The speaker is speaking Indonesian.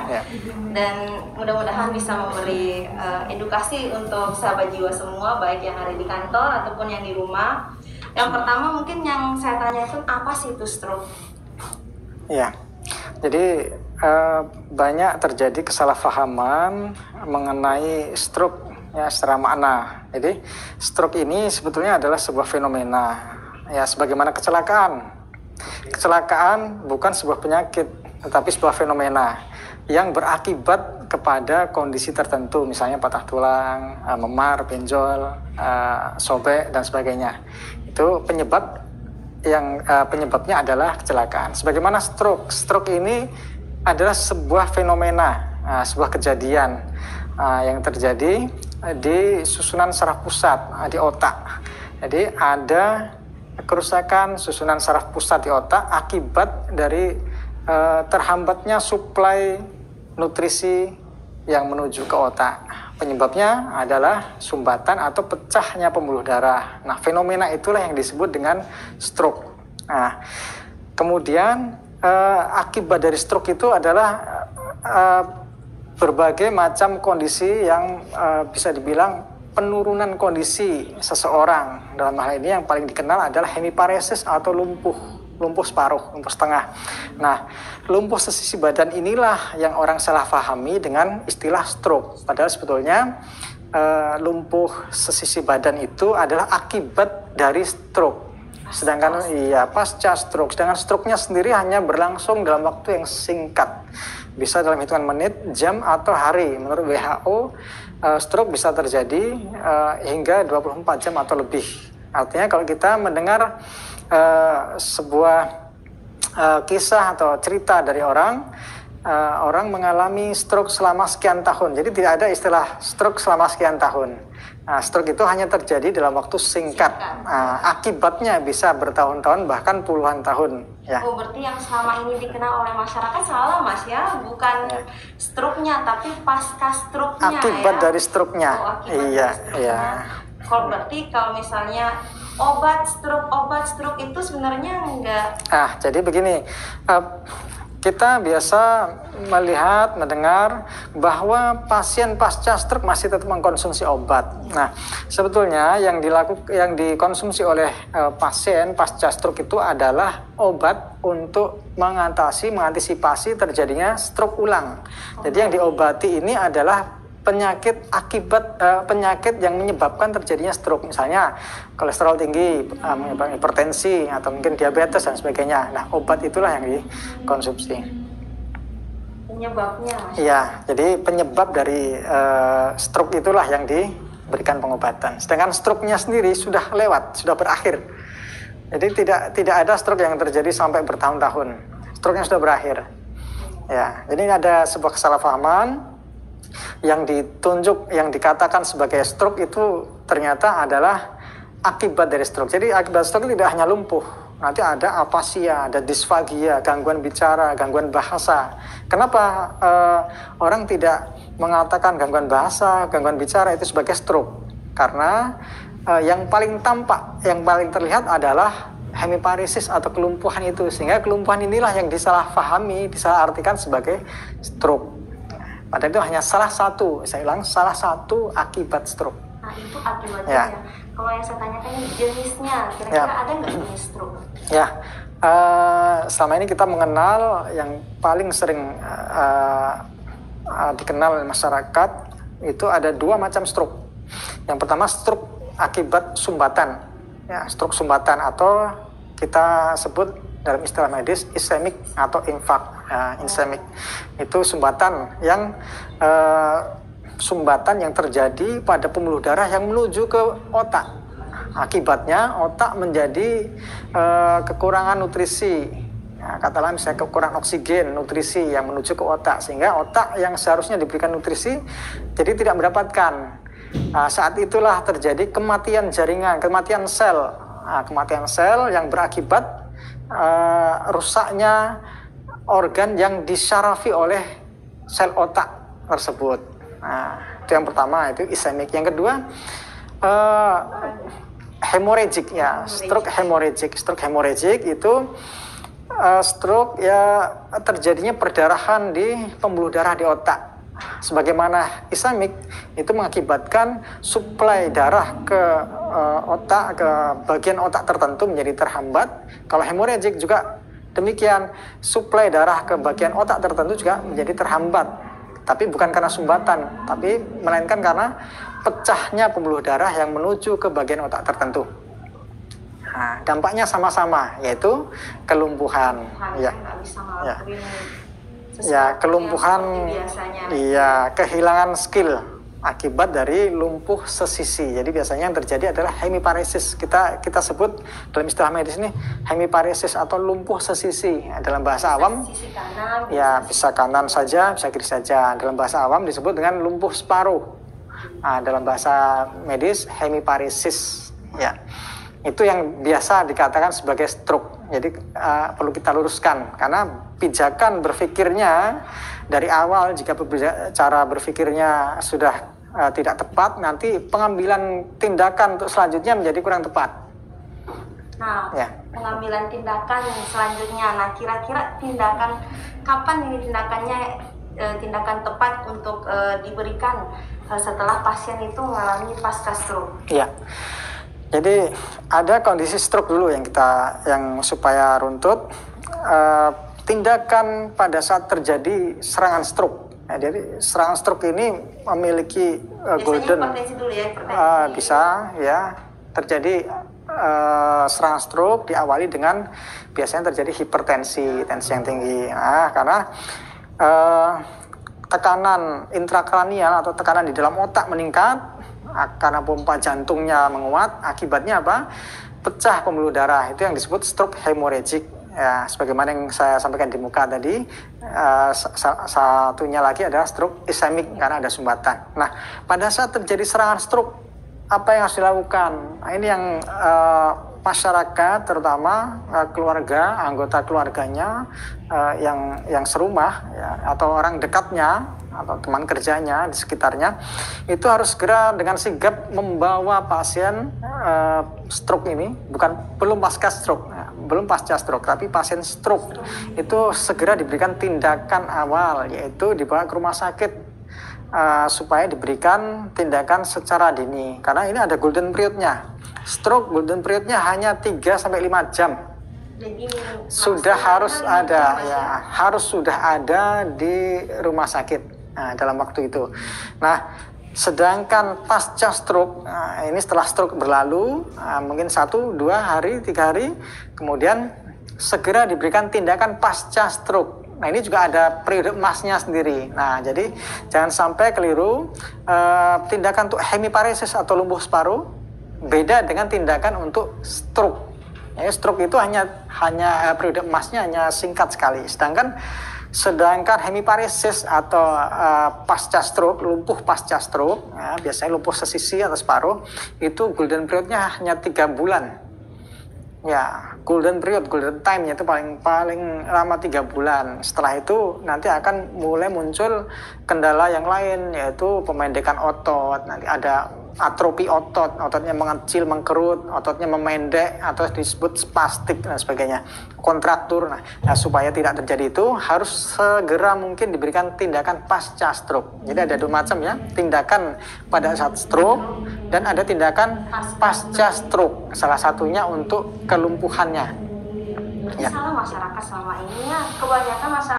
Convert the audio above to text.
Ya. Dan mudah-mudahan bisa memberi edukasi untuk sahabat jiwa semua, baik yang ada di kantor ataupun yang di rumah. Yang pertama mungkin yang saya tanya itu apa sih itu stroke? Ya, jadi banyak terjadi kesalahpahaman mengenai stroke ya secara makna. Jadi stroke ini sebetulnya adalah sebuah fenomena ya sebagaimana kecelakaan. Kecelakaan bukan sebuah penyakit, tetapi sebuah fenomena yang berakibat kepada kondisi tertentu, misalnya patah tulang, memar, benjol, sobek dan sebagainya. Itu penyebabnya adalah kecelakaan. Sebagaimana stroke. Stroke ini adalah sebuah fenomena, sebuah kejadian yang terjadi di susunan saraf pusat di otak. Jadi ada kerusakan susunan saraf pusat di otak akibat dari terhambatnya suplai nutrisi yang menuju ke otak. Penyebabnya adalah sumbatan atau pecahnya pembuluh darah. Nah, fenomena itulah yang disebut dengan stroke. Nah, kemudian akibat dari stroke itu adalah berbagai macam kondisi yang bisa dibilang penurunan kondisi seseorang. Dalam hal ini yang paling dikenal adalah hemiparesis atau lumpuh separuh, lumpuh setengah. Nah, lumpuh sesisi badan inilah yang orang salah pahami dengan istilah stroke. Padahal sebetulnya lumpuh sesisi badan itu adalah akibat dari stroke. Sedangkan pasca stroke. Sedangkan stroke-nya sendiri hanya berlangsung dalam waktu yang singkat. Bisa dalam hitungan menit, jam, atau hari. Menurut WHO, stroke bisa terjadi hingga 24 jam atau lebih. Artinya kalau kita mendengar sebuah kisah atau cerita dari orang mengalami stroke selama sekian tahun. Jadi tidak ada istilah stroke selama sekian tahun. Stroke itu hanya terjadi dalam waktu singkat. Akibatnya bisa bertahun-tahun bahkan puluhan tahun. Ya. Oh, berarti yang selama ini dikenal oleh masyarakat salah, Mas ya, bukan stroke-nya tapi pasca stroke-nya. Akibat ya? dari stroke-nya. Iya. Kalau berarti kalau misalnya obat stroke itu sebenarnya enggak. Jadi begini. Kita biasa melihat, mendengar bahwa pasien pasca stroke masih tetap mengkonsumsi obat. Nah, sebetulnya yang dikonsumsi oleh pasien pasca stroke itu adalah obat untuk mengantisipasi terjadinya stroke ulang. Jadi yang diobati ini adalah penyakit yang menyebabkan terjadinya stroke, misalnya kolesterol tinggi, menyebabkan hipertensi atau mungkin diabetes dan sebagainya. Nah, obat itulah yang dikonsumsi. Penyebabnya, Mas? Iya, jadi penyebab dari stroke itulah yang diberikan pengobatan. Sedangkan stroke-nya sendiri sudah lewat, sudah berakhir. Jadi tidak ada stroke yang terjadi sampai bertahun-tahun. Stroke-nya sudah berakhir. Ya, jadi ada sebuah kesalahpahaman. Yang dikatakan sebagai stroke itu ternyata adalah akibat dari stroke. Jadi akibat stroke tidak hanya lumpuh, nanti ada afasia, ada disfagia, gangguan bicara, gangguan bahasa. Kenapa orang tidak mengatakan gangguan bahasa, gangguan bicara itu sebagai stroke? Karena yang paling tampak, yang paling terlihat adalah hemiparesis atau kelumpuhan itu, sehingga kelumpuhan inilah yang disalahartikan sebagai stroke. Padahal itu hanya salah satu akibat stroke. Nah, itu akibatnya. Ya. Kalau yang saya tanyakan ini jenisnya, kira-kira ada nggak jenis stroke? Ya, selama ini kita mengenal yang paling sering dikenal oleh masyarakat itu ada dua macam stroke. Yang pertama stroke akibat sumbatan, ya, stroke sumbatan atau kita sebut dalam istilah medis ischemic atau infark. Ischemic itu sumbatan yang terjadi pada pembuluh darah yang menuju ke otak. Akibatnya otak menjadi kekurangan nutrisi. Katakanlah misalnya kekurangan oksigen, nutrisi yang menuju ke otak, sehingga otak yang seharusnya diberikan nutrisi jadi tidak mendapatkan. Saat itulah terjadi kematian jaringan, kematian sel yang berakibat rusaknya organ yang disyarafi oleh sel otak tersebut. Itu yang pertama, itu ischemic. Yang kedua hemorrhagic, ya, stroke hemorrhagic. Stroke hemorrhagic itu Stroke ya terjadinya perdarahan di pembuluh darah di otak. Sebagaimana ischemik itu mengakibatkan suplai darah ke otak, ke bagian otak tertentu menjadi terhambat. Kalau hemorrhagic juga demikian, suplai darah ke bagian otak tertentu juga menjadi terhambat. Tapi bukan karena sumbatan, tapi melainkan karena pecahnya pembuluh darah yang menuju ke bagian otak tertentu. Nah, dampaknya sama-sama, yaitu kelumpuhan. Ya. Ya. Ya, kelumpuhan, iya, kehilangan skill akibat dari lumpuh sesisi. Jadi biasanya yang terjadi adalah hemiparesis. Kita sebut dalam istilah medis ini hemiparesis atau lumpuh sesisi. Dalam bahasa awam, ya bisa kanan saja, bisa kiri saja. Dalam bahasa awam disebut dengan lumpuh separuh. Nah, dalam bahasa medis hemiparesis. Ya, itu yang biasa dikatakan sebagai stroke. Jadi perlu kita luruskan karena pijakan berpikirnya dari awal, jika cara berpikirnya sudah tidak tepat, nanti pengambilan tindakan untuk selanjutnya menjadi kurang tepat. Nah, ya. Pengambilan tindakan selanjutnya, nah kira-kira tindakan kapan ini tindakan tepat untuk diberikan setelah pasien itu mengalami pasca stroke? Iya. Jadi ada kondisi stroke dulu yang supaya runtut. Tindakan pada saat terjadi serangan stroke. Nah, jadi serangan stroke ini memiliki golden. Dulu ya, bisa ya terjadi serangan stroke diawali dengan biasanya terjadi hipertensi, tensi yang tinggi. Nah, karena tekanan intrakranial atau tekanan di dalam otak meningkat. Karena pompa jantungnya menguat, akibatnya apa? Pecah pembuluh darah, itu yang disebut stroke hemorrhagic. Ya, sebagaimana yang saya sampaikan di muka tadi, satunya lagi adalah stroke ischemic karena ada sumbatan. Nah, pada saat terjadi serangan stroke, apa yang harus dilakukan? Nah, ini yang masyarakat, terutama keluarga, anggota keluarganya yang serumah ya, atau orang dekatnya atau teman kerjanya di sekitarnya itu harus segera dengan sigap membawa pasien stroke ini, belum pasca stroke, tapi pasien stroke itu segera diberikan tindakan awal, yaitu dibawa ke rumah sakit supaya diberikan tindakan secara dini, karena ini ada golden periodnya. Stroke golden periodnya hanya 3-5 jam. Jadi, sudah harus ada di rumah sakit dalam waktu itu. Nah, sedangkan pasca stroke, ini setelah stroke berlalu, mungkin 1, 2 hari, 3 hari, kemudian segera diberikan tindakan pasca stroke. Nah, ini juga ada periode emasnya sendiri. Nah, jadi jangan sampai keliru, tindakan untuk hemiparesis atau lumpuh separuh beda dengan tindakan untuk stroke. Stroke itu hanya periode emasnya hanya singkat sekali. Sedangkan hemiparesis atau pasca stroke, lumpuh pasca stroke, ya, biasanya lumpuh sesisi atau separuh, itu golden periodnya hanya 3 bulan. Ya, golden time-nya itu paling lama 3 bulan. Setelah itu nanti akan mulai muncul kendala yang lain, yaitu pemendekan otot. Nanti ada atrofi ototnya mengecil, mengkerut, ototnya memendek atau disebut spastik dan sebagainya, kontraktur. Nah, supaya tidak terjadi itu harus segera mungkin diberikan tindakan pasca stroke. Jadi ada 2 macam ya, tindakan pada saat stroke dan ada tindakan pasca stroke. Salah satunya untuk kelumpuhannya. Ya. Salah masyarakat selama ini ya, kebanyakan masyarakat